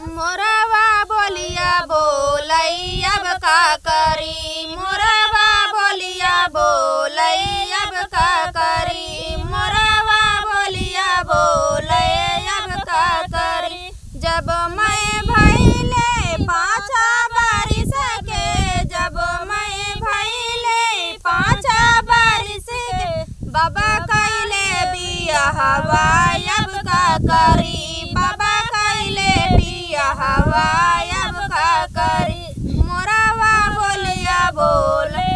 मोरवा बोलिया बोलई अब का करी, मोरवा बोलिया बोलई अब का करी, मोरवा बोलिया बोलई अब का करी। जब मैं भइले पाँचा बारिश के, जब मैं भइले पाँचा बारिश के, बाबा कैले बियाहवा अब का करी, बाबा कैले बियाहवा अब का करी। मोरवा बोलिया बोले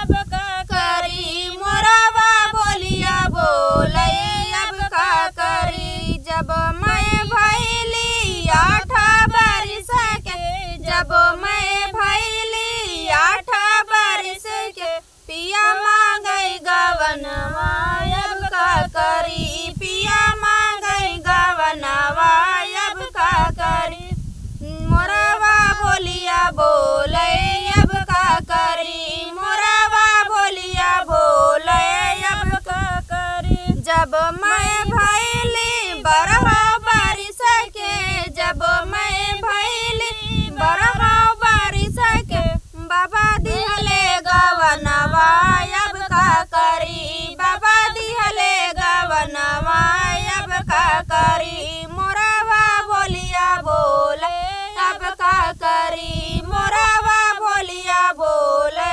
अब का करी, मोरवा बोलिया बोले अब का करी। जब मैं भइली 8 बारिश के, जब मैं भइली 8 बारिश के, पिया मांगई गवनवा अब का करी, पिया मांगई गवनवा अब का करी। मोरवा बोलिया बोले अब का करी, मोरवा बोलिया बोले अब का करी। जब मैं भइली 12 बारिश के, जब मैं भइली 12 बारिश के, बाबा दिहले गवनवा अब का करी, बाबा दिहले गवनवा अब का करी। मोरवा बोलिया बोले अब का करी, मोरवा बोलिया बोले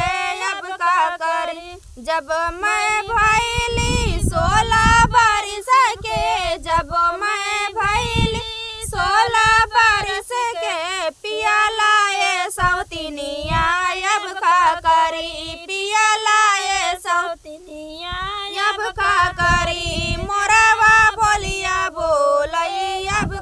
अब का करी। जब मैं भइली 16 बारिश के, जब मैं भइली 16 बारिश के, पिया लाए सौतिनिया अब का करी, पिया लाए सौतिनिया अब का करी। मोरवा बोलिया बोलई अब